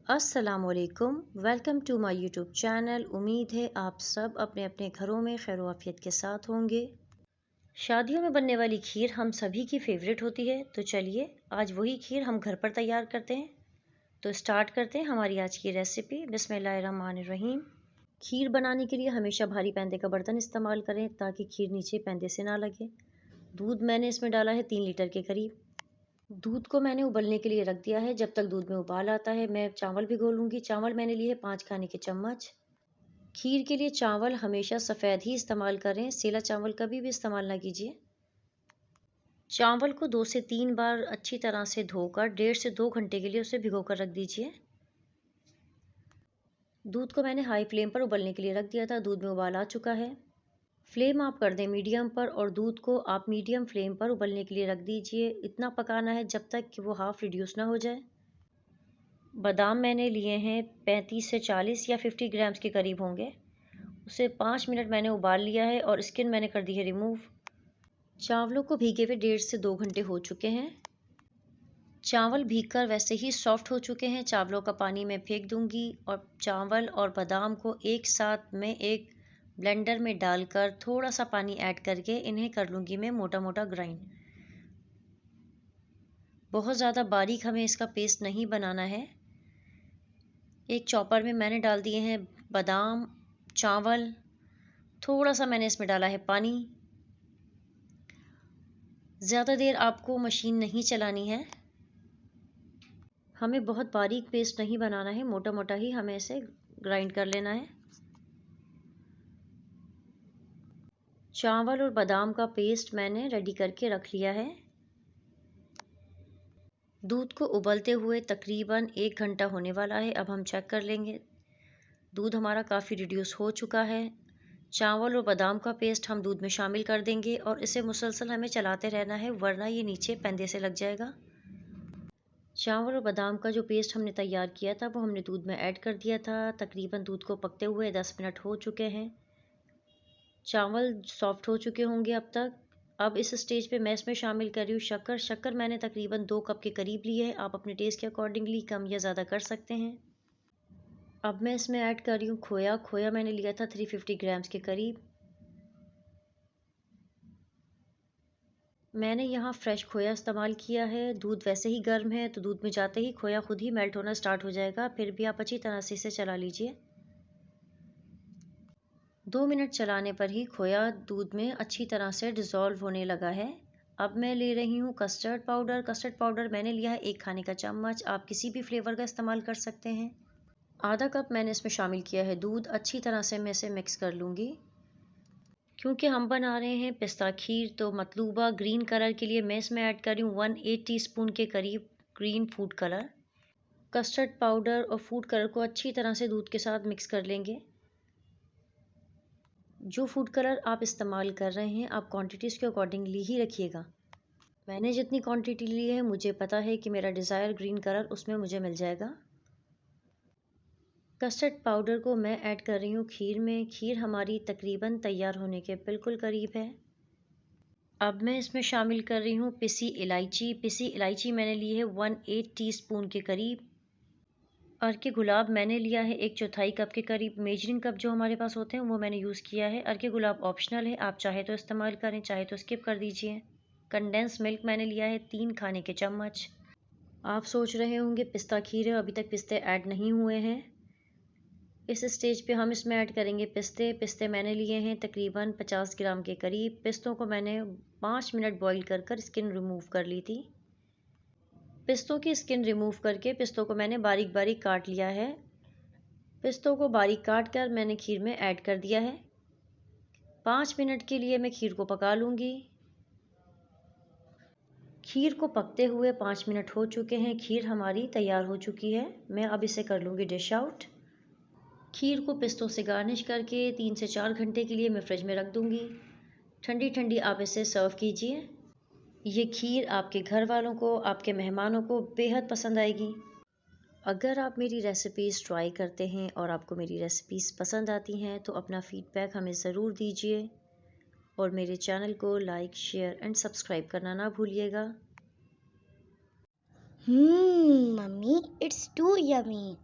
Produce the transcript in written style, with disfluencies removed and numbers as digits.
अस्सलामुअलैकुम, welcome to my YouTube channel. उम्मीद है आप सब अपने अपने घरों में खैर आफियत के साथ होंगे। शादियों में बनने वाली खीर हम सभी की फेवरेट होती है, तो चलिए आज वही खीर हम घर पर तैयार करते हैं। तो स्टार्ट करते हैं हमारी आज की रेसिपी। बिस्मिल्लाहिर्रहमानिर्रहीम। खीर बनाने के लिए हमेशा भारी पैंदे का बर्तन इस्तेमाल करें ताकि खीर नीचे पैंदे से ना लगे। दूध मैंने इसमें डाला है 3 लीटर के करीब। दूध को मैंने उबलने के लिए रख दिया है। जब तक दूध में उबाल आता है मैं चावल भिगो लूँगी। चावल मैंने लिए है 5 खाने के चम्मच। खीर के लिए चावल हमेशा सफ़ेद ही इस्तेमाल करें, सेला चावल कभी भी इस्तेमाल ना कीजिए। चावल को 2 से 3 बार अच्छी तरह से धोकर 1.5 से 2 घंटे के लिए उसे भिगो कर रख दीजिए। दूध को मैंने हाई फ्लेम पर उबलने के लिए रख दिया था। दूध में उबाल आ चुका है। फ्लेम आप कर दें मीडियम पर और दूध को आप मीडियम फ्लेम पर उबलने के लिए रख दीजिए। इतना पकाना है जब तक कि वो हाफ़ रिड्यूस ना हो जाए। बादाम मैंने लिए हैं 35 से 40 या 50 ग्राम्स के करीब होंगे। उसे 5 मिनट मैंने उबाल लिया है और स्किन मैंने कर दी है रिमूव। चावलों को भीगे हुए 1.5 से 2 घंटे हो चुके हैं। चावल भीगकर वैसे ही सॉफ्ट हो चुके हैं। चावलों का पानी मैं फेंक दूंगी और चावल और बादाम को एक साथ में एक ब्लेंडर में डालकर थोड़ा सा पानी ऐड करके इन्हें कर लूँगी मैं मोटा मोटा ग्राइंड। बहुत ज़्यादा बारीक हमें इसका पेस्ट नहीं बनाना है। एक चॉपर में मैंने डाल दिए हैं बादाम, चावल, थोड़ा सा मैंने इसमें डाला है पानी। ज़्यादा देर आपको मशीन नहीं चलानी है। हमें बहुत बारीक पेस्ट नहीं बनाना है, मोटा मोटा ही हमें इसे ग्राइंड कर लेना है। चावल और बादाम का पेस्ट मैंने रेडी करके रख लिया है। दूध को उबलते हुए तकरीबन 1 घंटा होने वाला है। अब हम चेक कर लेंगे। दूध हमारा काफ़ी रिड्यूस हो चुका है। चावल और बादाम का पेस्ट हम दूध में शामिल कर देंगे और इसे मुसलसल हमें चलाते रहना है, वरना ये नीचे पैंदे से लग जाएगा। चावल और बादाम का जो पेस्ट हमने तैयार किया था वो हमने दूध में ऐड कर दिया था। तकरीबन दूध को पकते हुए 10 मिनट हो चुके हैं। चावल सॉफ्ट हो चुके होंगे अब तक। अब इस स्टेज पे मैं इसमें शामिल कर रही हूँ शक्कर। शक्कर मैंने तकरीबन 2 कप के करीब ली है। आप अपने टेस्ट के अकॉर्डिंगली कम या ज़्यादा कर सकते हैं। अब मैं इसमें ऐड कर रही हूँ खोया। खोया मैंने लिया था 350 ग्राम्स के करीब। मैंने यहाँ फ्रेश खोया इस्तेमाल किया है। दूध वैसे ही गर्म है तो दूध में जाते ही खोया खुद ही मेल्ट होना स्टार्ट हो जाएगा। फिर भी आप अच्छी तरह से इसे चला लीजिए। 2 मिनट चलाने पर ही खोया दूध में अच्छी तरह से डिज़ोल्व होने लगा है। अब मैं ले रही हूँ कस्टर्ड पाउडर। कस्टर्ड पाउडर मैंने लिया है 1 खाने का चम्मच। आप किसी भी फ्लेवर का इस्तेमाल कर सकते हैं। आधा कप मैंने इसमें शामिल किया है दूध। अच्छी तरह से मैं इसे मिक्स कर लूँगी। क्योंकि हम बना रहे हैं पिस्ता खीर तो मतलूबा ग्रीन कलर के लिए मैं इसमें ऐड कर रही हूँ 1/8 टीस्पून के करीब green food colour. Custard powder और फूड कलर को अच्छी तरह से दूध के साथ मिक्स कर लेंगे। जो फूड कलर आप इस्तेमाल कर रहे हैं आप क्वांटिटीज़ के अकॉर्डिंगली ही रखिएगा। मैंने जितनी क्वांटिटी ली है मुझे पता है कि मेरा डिज़ायर ग्रीन कलर उसमें मुझे मिल जाएगा। कस्टर्ड पाउडर को मैं ऐड कर रही हूँ खीर में। खीर हमारी तकरीबन तैयार होने के बिल्कुल करीब है। अब मैं इसमें शामिल कर रही हूँ पिसी इलायची। पिसी इलायची मैंने ली है 1/8 टीस्पून के करीब। अर्के गुलाब मैंने लिया है 1/4 कप के करीब। मेजरिंग कप जो हमारे पास होते हैं वो मैंने यूज़ किया है। अर्के गुलाब ऑप्शनल है, आप चाहे तो इस्तेमाल करें, चाहे तो स्किप कर दीजिए। कंडेंस मिल्क मैंने लिया है 3 खाने के चम्मच। आप सोच रहे होंगे पिस्ता खीर है, अभी तक पिस्ते ऐड नहीं हुए हैं। इस स्टेज पे हम इसमें ऐड करेंगे पिस्ते। पिस्ते मैंने लिए हैं तकरीबन 50 ग्राम के करीब। पिस्तों को मैंने 5 मिनट बॉईल कर कर स्किन रिमूव कर ली थी। पिस्तों की स्किन रिमूव करके पिस्तों को मैंने बारीक बारीक काट लिया है। पिस्तों को बारीक काट कर मैंने खीर में ऐड कर दिया है। 5 मिनट के लिए मैं खीर को पका लूँगी। खीर को पकते हुए 5 मिनट हो चुके हैं। खीर हमारी तैयार हो चुकी है। मैं अब इसे कर लूँगी डिश आउट। खीर को पिस्तों से गार्निश करके 3 से 4 घंटे के लिए मैं फ्रिज में रख दूँगी। ठंडी ठंडी आप इसे सर्व कीजिए। ये खीर आपके घर वालों को, आपके मेहमानों को बेहद पसंद आएगी। अगर आप मेरी रेसिपीज़ ट्राई करते हैं और आपको मेरी रेसिपीज़ पसंद आती हैं तो अपना फ़ीडबैक हमें ज़रूर दीजिए और मेरे चैनल को लाइक, शेयर एंड सब्सक्राइब करना ना भूलिएगा। Mummy, it's too yummy.